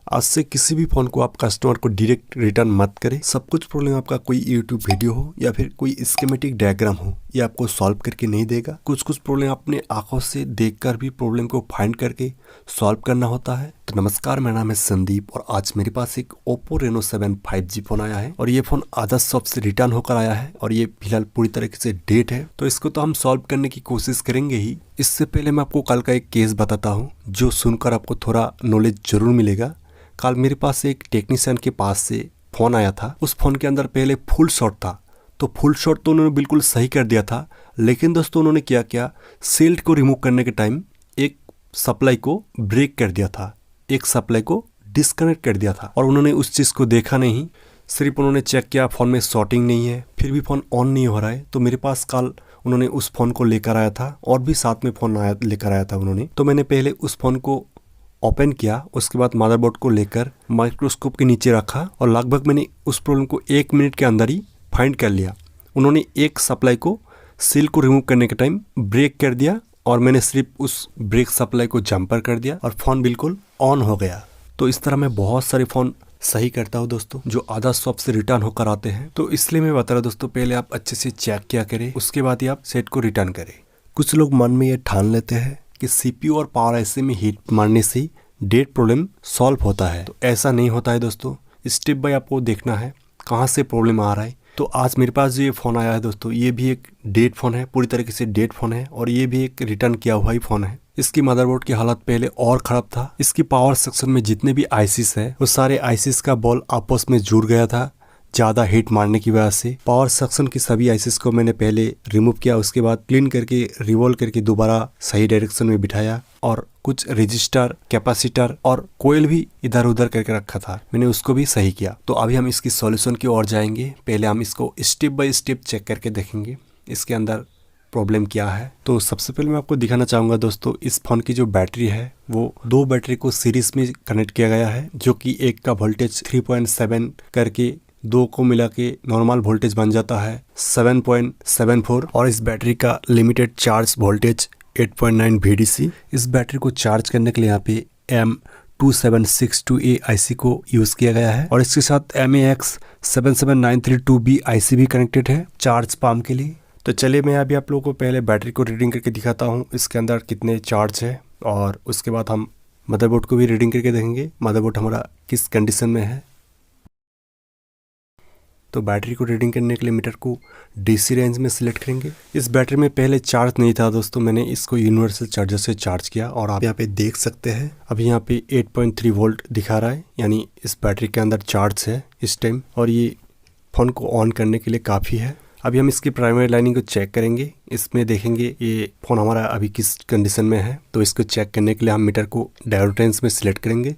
आज से किसी भी फ़ोन को आप कस्टमर को डायरेक्ट रिटर्न मत करें। सब कुछ प्रॉब्लम आपका कोई यूट्यूब वीडियो हो या फिर कोई स्कीमेटिक डायग्राम हो, ये आपको सॉल्व करके नहीं देगा। कुछ कुछ प्रॉब्लम अपने आंखों से देखकर भी प्रॉब्लम को फाइंड करके सॉल्व करना होता है। तो नमस्कार, मेरा नाम है संदीप और आज मेरे पास एक Oppo Reno 7 5G फ़ोन आया है और ये फ़ोन आदर्श शॉप से रिटर्न होकर आया है और ये फिलहाल पूरी तरीके से डेट है। तो इसको तो हम सॉल्व करने की कोशिश करेंगे ही। इससे पहले मैं आपको कल का एक केस बताता हूँ जो सुनकर आपको थोड़ा नॉलेज जरूर मिलेगा। कल मेरे पास एक टेक्नीशियन के पास से फ़ोन आया था। उस फ़ोन के अंदर पहले फुल शॉट था, तो फुल शॉट तो उन्होंने बिल्कुल सही कर दिया था, लेकिन दोस्तों उन्होंने क्या किया, शील्ड को रिमूव करने के टाइम एक सप्लाई को ब्रेक कर दिया था, एक सप्लाई को डिस्कनेक्ट कर दिया था और उन्होंने उस चीज़ को देखा नहीं। सिर्फ उन्होंने चेक किया फ़ोन में शॉर्टिंग नहीं है, फिर भी फ़ोन ऑन नहीं हो रहा है। तो मेरे पास कल उन्होंने उस फ़ोन को लेकर आया था और भी साथ में फ़ोन लेकर आया था उन्होंने। तो मैंने पहले उस फ़ोन को ओपन किया, उसके बाद मदरबोर्ड को लेकर माइक्रोस्कोप के नीचे रखा और लगभग मैंने उस प्रॉब्लम को 1 मिनट के अंदर ही फाइंड कर लिया। उन्होंने एक सप्लाई को सील को रिमूव करने के टाइम ब्रेक कर दिया और मैंने सिर्फ उस ब्रेक सप्लाई को जंपर कर दिया और फ़ोन बिल्कुल ऑन हो गया। तो इस तरह मैं बहुत सारे फ़ोन सही करता हूँ दोस्तों जो आदर्श शॉप से रिटर्न होकर आते हैं। तो इसलिए मैं बता रहा दोस्तों, पहले आप अच्छे से चेक किया करें, उसके बाद ही आप सेट को रिटर्न करें। कुछ लोग मन में ये ठान लेते हैं कि CPU और पावर IC में हीट मारने से डेट प्रॉब्लम सॉल्व होता है। तो ऐसा नहीं होता है दोस्तों। स्टेप बाय आपको देखना है कहाँ से प्रॉब्लम आ रहा है। तो आज मेरे पास जो ये फ़ोन आया है दोस्तों, ये भी एक डेट फ़ोन है, पूरी तरीके से डेट फ़ोन है और ये भी एक रिटर्न किया हुआ ही फ़ोन है। इसकी मदरबोर्ड की हालत पहले और ख़राब था। इसकी पावर सेक्शन में जितने भी आईसीस है वो सारे आईसीस का बॉल आपस में जुड़ गया था ज़्यादा हीट मारने की वजह से। पावर सेक्शन की सभी आईसीस को मैंने पहले रिमूव किया, उसके बाद क्लीन करके रिवॉल्व करके दोबारा सही डायरेक्शन में बिठाया और कुछ रजिस्टर, कैपेसिटर और कोयल भी इधर उधर करके रखा था, मैंने उसको भी सही किया। तो अभी हम इसकी सॉल्यूशन की ओर जाएंगे। पहले हम इसको स्टेप बाय स्टेप चेक करके देखेंगे इसके अंदर प्रॉब्लम क्या है। तो सबसे पहले मैं आपको दिखाना चाहूँगा दोस्तों, इस फ़ोन की जो बैटरी है वो 2 बैटरी को सीरीज में कनेक्ट किया गया है, जो कि एक का वोल्टेज 3.7 करके 2 को मिला के नॉर्मल वोल्टेज बन जाता है 7.74 और इस बैटरी का लिमिटेड चार्ज वोल्टेज 8.9 VDC। इस बैटरी को चार्ज करने के लिए यहाँ पे M2762A IC को यूज़ किया गया है और इसके साथ MAX 77932B IC भी कनेक्टेड है चार्ज पाम के लिए। तो चलिए मैं अभी आप लोगों को पहले बैटरी को रीडिंग करके दिखाता हूँ इसके अंदर कितने चार्ज है और उसके बाद हम मदरबोर्ड को भी रीडिंग करके देखेंगे मदरबोर्ड हमारा किस कंडीशन में है। तो बैटरी को रीडिंग करने के लिए मीटर को DC रेंज में सिलेक्ट करेंगे। इस बैटरी में पहले चार्ज नहीं था दोस्तों, मैंने इसको यूनिवर्सल चार्जर से चार्ज किया और आप यहाँ पे देख सकते हैं अभी यहाँ पे 8.3 वोल्ट दिखा रहा है, यानी इस बैटरी के अंदर चार्ज है इस टाइम और ये फ़ोन को ऑन करने के लिए काफ़ी है। अभी हम इसकी प्राइमरी लाइनिंग को चेक करेंगे, इसमें देखेंगे ये फ़ोन हमारा अभी किस कंडीशन में है। तो इसको चेक करने के लिए हम मीटर को डायोड रेंज में सिलेक्ट करेंगे।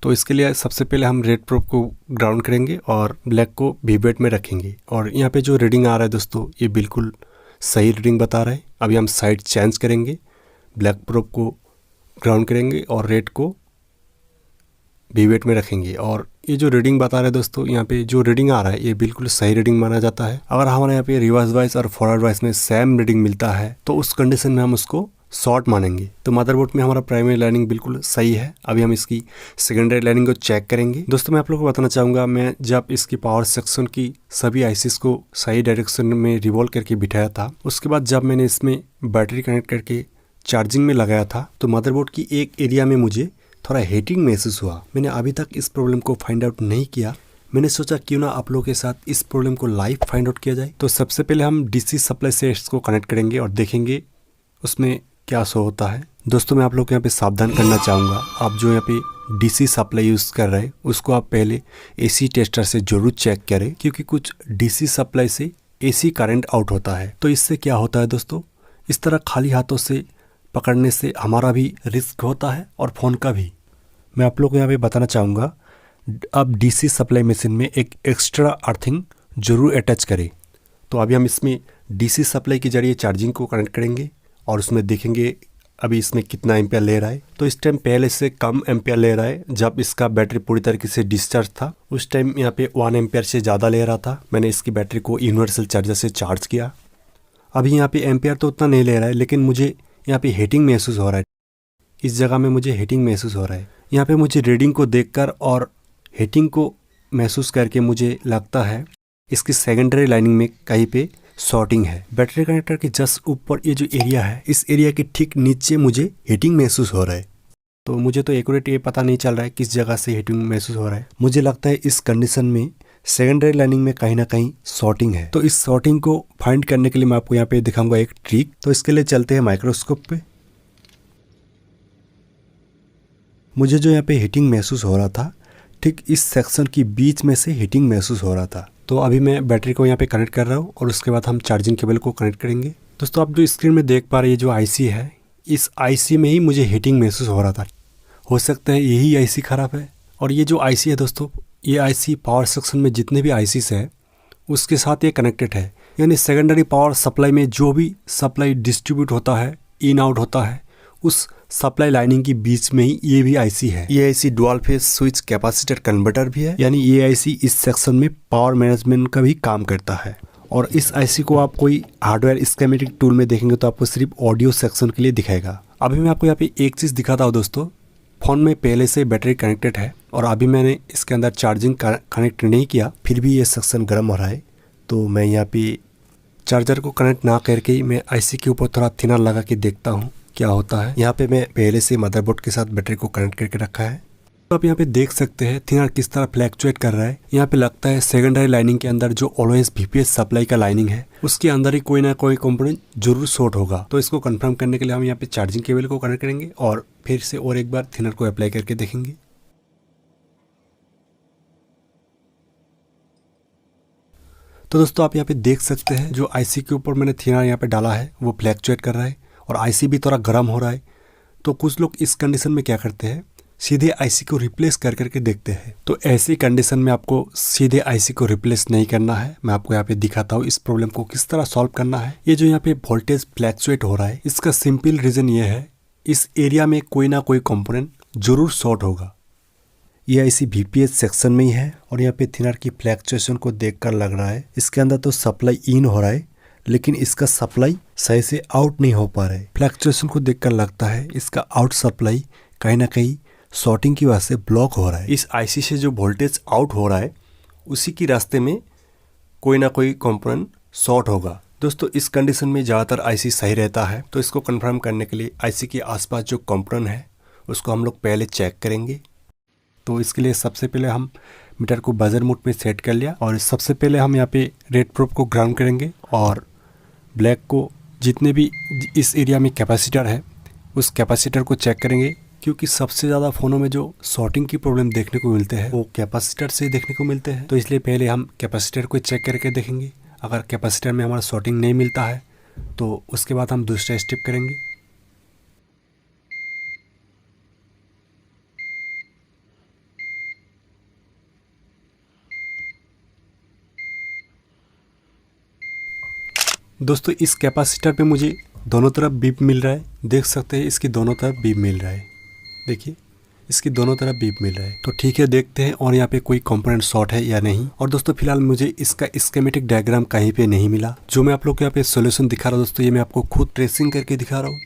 तो इसके लिए सबसे पहले हम रेड प्रोब को ग्राउंड करेंगे और ब्लैक को वीवेट में रखेंगे और यहाँ पे जो रीडिंग आ रहा है दोस्तों ये बिल्कुल सही रीडिंग बता रहा है। अभी हम साइड चेंज करेंगे, ब्लैक प्रोब को ग्राउंड करेंगे और रेड को वीवेट में रखेंगे और ये जो रीडिंग बता रहा है दोस्तों, यहाँ पे जो रीडिंग आ रहा है ये बिल्कुल सही रीडिंग माना जाता है। अगर हमारे यहाँ पे रिवर्स वॉइस और फॉरवर्ड वॉइस में सेम रीडिंग मिलता है तो उस कंडीशन में हम उसको शॉर्ट मानेंगे। तो मदरबोर्ड में हमारा प्राइमरी लाइनिंग बिल्कुल सही है। अभी हम इसकी सेकेंडरी लाइनिंग को चेक करेंगे। दोस्तों मैं आप लोगों को बताना चाहूँगा, मैं जब इसकी पावर सेक्शन की सभी आईसीस को सही डायरेक्शन में रिवॉल्व करके बिठाया था, उसके बाद जब मैंने इसमें बैटरी कनेक्ट करके चार्जिंग में लगाया था तो मदरबोर्ड की एक एरिया में मुझे थोड़ा हीटिंग महसूस हुआ। मैंने अभी तक इस प्रॉब्लम को फाइंड आउट नहीं किया, मैंने सोचा क्यों ना आप लोगों के साथ इस प्रॉब्लम को लाइव फाइंड आउट किया जाए। तो सबसे पहले हम DC सप्लाई से इसको कनेक्ट करेंगे और देखेंगे उसमें क्या शो होता है। दोस्तों मैं आप लोग को यहाँ पे सावधान करना चाहूँगा, आप जो यहाँ पे DC सप्लाई यूज़ कर रहे हैं उसको आप पहले AC टेस्टर से ज़रूर चेक करें, क्योंकि कुछ DC सप्लाई से AC करंट आउट होता है। तो इससे क्या होता है दोस्तों, इस तरह खाली हाथों से पकड़ने से हमारा भी रिस्क होता है और फ़ोन का भी। मैं आप लोग को यहाँ पे बताना चाहूँगा, आप DC सप्लाई मशीन में एक एक्स्ट्रा अर्थिंग ज़रूर अटैच करें। तो अभी हम इसमें DC सप्लाई के जरिए चार्जिंग को कनेक्ट करेंगे और उसमें देखेंगे अभी इसमें कितना एम्पियर ले रहा है। तो इस टाइम पहले से कम एम्पियर ले रहा है। जब इसका बैटरी पूरी तरीके से डिस्चार्ज था उस टाइम यहाँ पे 1 एम्पियर से ज़्यादा ले रहा था। मैंने इसकी बैटरी को यूनिवर्सल चार्जर से चार्ज किया। अभी यहाँ पे एम्पियर तो उतना नहीं ले रहा है, लेकिन मुझे यहाँ पे हीटिंग महसूस हो रहा है। इस जगह में मुझे हीटिंग महसूस हो रहा है। यहाँ पे मुझे रीडिंग को देखकर और हीटिंग को महसूस करके मुझे लगता है इसकी सेकेंडरी लाइनिंग में कहीं पे शॉर्टिंग है। बैटरी कनेक्टर के जस्ट ऊपर ये जो एरिया है, इस एरिया के ठीक नीचे मुझे हीटिंग महसूस हो रहा है। तो मुझे तो एक्यूरेट ये पता नहीं चल रहा है किस जगह से हीटिंग महसूस हो रहा है। मुझे लगता है इस कंडीशन में सेकेंडरी लाइनिंग में कहीं ना कहीं शॉर्टिंग है। तो इस शॉर्टिंग को फाइंड करने के लिए मैं आपको यहाँ पे दिखाऊंगा एक ट्रिक। तो इसके लिए चलते हैं माइक्रोस्कोप पे। मुझे जो यहाँ पे हीटिंग महसूस हो रहा था, ठीक इस सेक्शन की बीच में से हीटिंग महसूस हो रहा था। तो अभी मैं बैटरी को यहाँ पे कनेक्ट कर रहा हूँ और उसके बाद हम चार्जिंग केबल को कनेक्ट करेंगे। दोस्तों आप जो स्क्रीन में देख पा रहे हैं, ये जो आईसी है, इस आईसी में ही मुझे हीटिंग महसूस हो रहा था। हो सकता है यही आईसी ख़राब है। और ये जो आईसी है दोस्तों, ये आईसी पावर सेक्शन में जितने भी आईसीस है उसके साथ ये कनेक्टेड है। यानी सेकेंडरी पावर सप्लाई में जो भी सप्लाई डिस्ट्रीब्यूट होता है, इन आउट होता है, उस सप्लाई लाइनिंग के बीच में ही ये भी आईसी है। ये IC dual phase switch capacitor converter भी है। यानी ये आईसी इस सेक्शन में पावर मैनेजमेंट का भी काम करता है। और इस आईसी को आप कोई हार्डवेयर स्कीमेटिक टूल में देखेंगे तो आपको सिर्फ ऑडियो सेक्शन के लिए दिखाएगा। अभी मैं आपको यहाँ पे एक चीज़ दिखाता हूँ दोस्तों। फ़ोन में पहले से बैटरी कनेक्टेड है और अभी मैंने इसके अंदर चार्जिंग कनेक्ट नहीं किया, फिर भी ये सेक्शन गर्म हो रहा है। तो मैं यहाँ पे चार्जर को कनेक्ट ना करके मैं आईसी के ऊपर थोड़ा थिनर लगा के देखता हूँ क्या होता है। यहाँ पे मैं पहले से मदरबोर्ड के साथ बैटरी को कनेक्ट करके रखा है। तो आप यहाँ पे देख सकते हैं थिनर किस तरह फ्लैक्चुएट कर रहा है। यहाँ पे लगता है सेकेंडरी लाइनिंग के अंदर जो ऑलवेज वीपीएस सप्लाई का लाइनिंग है, उसके अंदर ही कोई ना कोई कंपोनेंट जरूर शॉर्ट होगा। तो इसको कंफर्म करने के लिए हम यहाँ पे चार्जिंग केबल को कनेक्ट करेंगे और फिर से और एक बार थिनर को अप्लाई करके देखेंगे। तो दोस्तों आप यहाँ पे देख सकते हैं जो आईसी के ऊपर मैंने थिनर यहाँ पे डाला है वो फ्लैक्चुएट कर रहा है और आईसी भी थोड़ा गर्म हो रहा है। तो कुछ लोग इस कंडीशन में क्या करते हैं, सीधे आईसी को रिप्लेस कर करके देखते हैं। तो ऐसी कंडीशन में आपको सीधे आईसी को रिप्लेस नहीं करना है। मैं आपको यहाँ पे दिखाता हूँ इस प्रॉब्लम को किस तरह सॉल्व करना है। ये जो यहाँ पे वोल्टेज फ्लैक्चुएट हो रहा है, इसका सिंपल रीजन ये है, इस एरिया में कोई ना कोई कंपोनेंट जरूर शॉर्ट होगा। ये आईसी वीपीएस सेक्शन में ही है और यहाँ पे थिनर की फ्लैक्चुएशन को देखकर लग रहा है इसके अंदर तो सप्लाई इन हो रहा है, लेकिन इसका सप्लाई सही से आउट नहीं हो पा रहा है। फ्लैक्चुएशन को देखकर लगता है इसका आउट सप्लाई कहीं ना कहीं शॉर्टिंग की वजह से ब्लॉक हो रहा है। इस आईसी से जो वोल्टेज आउट हो रहा है उसी की रास्ते में कोई ना कोई कंपोनेंट शॉर्ट होगा। दोस्तों इस कंडीशन में ज़्यादातर आईसी सही रहता है। तो इसको कंफर्म करने के लिए आईसी के आसपास जो कंपोनेंट है उसको हम लोग पहले चेक करेंगे। तो इसके लिए सबसे पहले हम मीटर को बजर मोड में सेट कर लिया और सबसे पहले हम यहाँ पे रेड प्रोब को ग्राउंड करेंगे और ब्लैक को, जितने भी इस एरिया में कैपेसिटर है उस कैपेसिटर को चेक करेंगे, क्योंकि सबसे ज़्यादा फ़ोनों में जो शॉर्टिंग की प्रॉब्लम देखने को मिलते हैं वो कैपेसिटर से देखने को मिलते हैं। तो इसलिए पहले हम कैपेसिटर को चेक करके देखेंगे। अगर कैपेसिटर में हमारा शॉर्टिंग नहीं मिलता है तो उसके बाद हम दूसरा स्टेप करेंगे। दोस्तों इस कैपेसिटर पे मुझे दोनों तरफ बीप मिल रहा है, देख सकते हैं इसकी दोनों तरफ बीप मिल रहा है। देखिए इसकी दोनों तरफ बीप मिल रहा है। तो ठीक है, देखते हैं और यहाँ पे कोई कंपोनेंट शॉर्ट है या नहीं। और दोस्तों फिलहाल मुझे इसका स्कीमेटिक डायग्राम कहीं पे नहीं मिला। जो मैं आप लोग को यहाँ पे सोल्यूशन दिखा रहा हूँ दोस्तों, ये मैं आपको खुद ट्रेसिंग करके दिखा रहा हूँ।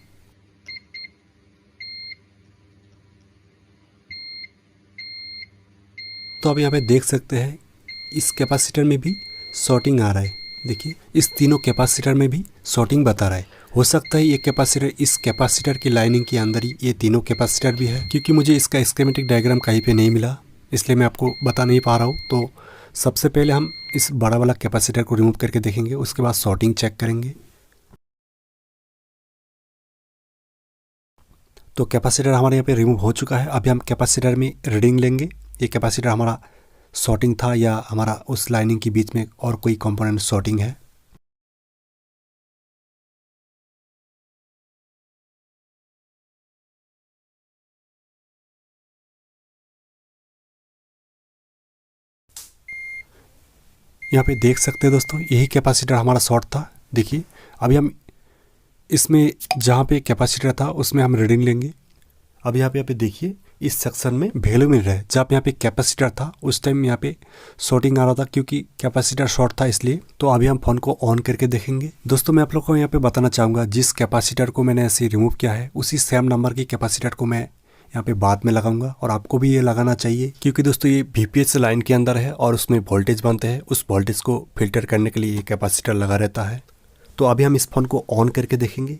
तो आप यहाँ पे देख सकते हैं इस कैपेसिटर में भी शॉर्टिंग आ रहा है। देखिए इस तीनों कैपेसिटर में भी शॉर्टिंग बता रहा है। हो सकता है ये कैपेसिटर इस कैपेसिटर की लाइनिंग के अंदर ही ये तीनों कैपेसिटर भी है, क्योंकि मुझे इसका स्कीमेटिक डायग्राम कहीं पे नहीं मिला, इसलिए मैं आपको बता नहीं पा रहा हूँ। तो सबसे पहले हम इस बड़ा वाला कैपेसिटर को रिमूव करके देखेंगे, उसके बाद शॉर्टिंग चेक करेंगे। तो कैपेसिटर हमारे यहाँ पे रिमूव हो चुका है। अभी हम कैपेसिटर में रीडिंग लेंगे, ये कैपेसिटर हमारा शॉर्टिंग था या हमारा उस लाइनिंग के बीच में और कोई कंपोनेंट शॉर्टिंग है। यहाँ पे देख सकते हैं दोस्तों, यही कैपेसिटर हमारा शॉर्ट था। देखिए अभी हम इसमें जहाँ पे कैपेसिटर था उसमें हम रीडिंग लेंगे। अब यहाँ पे देखिए इस सेक्शन में वैल्यू मिल रहा है। जब यहाँ पे कैपेसिटर था उस टाइम यहाँ पे शॉर्टिंग आ रहा था क्योंकि कैपेसिटर शॉर्ट था इसलिए। तो अभी हम फोन को ऑन करके देखेंगे। दोस्तों मैं आप लोग को यहाँ पे बताना चाहूँगा, जिस कैपेसिटर को मैंने ऐसे रिमूव किया है उसी सेम नंबर की कैपेसिटर को मैं यहाँ पे बाद में लगाऊंगा, और आपको भी ये लगाना चाहिए क्योंकि दोस्तों ये VPS लाइन के अंदर है और उसमें वोल्टेज बनते हैं। उस वोल्टेज को फिल्टर करने के लिए ये कैपेसिटर लगा रहता है। तो अभी हम इस फोन को ऑन करके देखेंगे।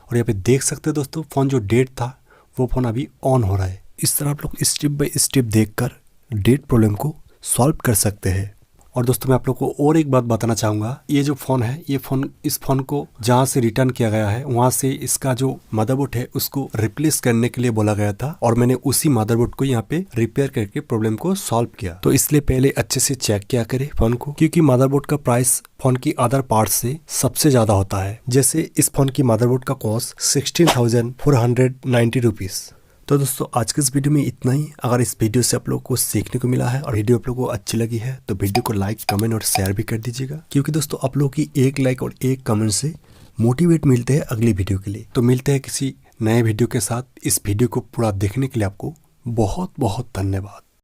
और यहाँ पे देख सकते हैं दोस्तों, फोन जो डेट था वो फोन अभी ऑन हो रहा है। इस तरह आप लोग स्टेप बाय स्टेप देखकर डेट प्रॉब्लम को सॉल्व कर सकते हैं। और दोस्तों मैं आप लोग को और एक बात बताना चाहूँगा, ये जो फ़ोन है इस फ़ोन को जहाँ से रिटर्न किया गया है वहाँ से इसका जो मदरबोर्ड है उसको रिप्लेस करने के लिए बोला गया था, और मैंने उसी मदरबोर्ड को यहाँ पे रिपेयर करके प्रॉब्लम को सॉल्व किया। तो इसलिए पहले अच्छे से चेक किया करे फ़ोन को, क्योंकि मदरबोर्ड का प्राइस फ़ोन की अदर पार्ट से सबसे ज़्यादा होता है। जैसे इस फ़ोन की मदरबोर्ड का कॉस्ट 16,490 रुपीज़। तो दोस्तों आज के इस वीडियो में इतना ही। अगर इस वीडियो से आप लोगों को सीखने को मिला है और वीडियो आप लोगों को अच्छी लगी है तो वीडियो को लाइक, कमेंट और शेयर भी कर दीजिएगा, क्योंकि दोस्तों आप लोगों की एक लाइक और एक कमेंट से मोटिवेट मिलते हैं अगली वीडियो के लिए। तो मिलते हैं किसी नए वीडियो के साथ। इस वीडियो को पूरा देखने के लिए आपको बहुत बहुत धन्यवाद।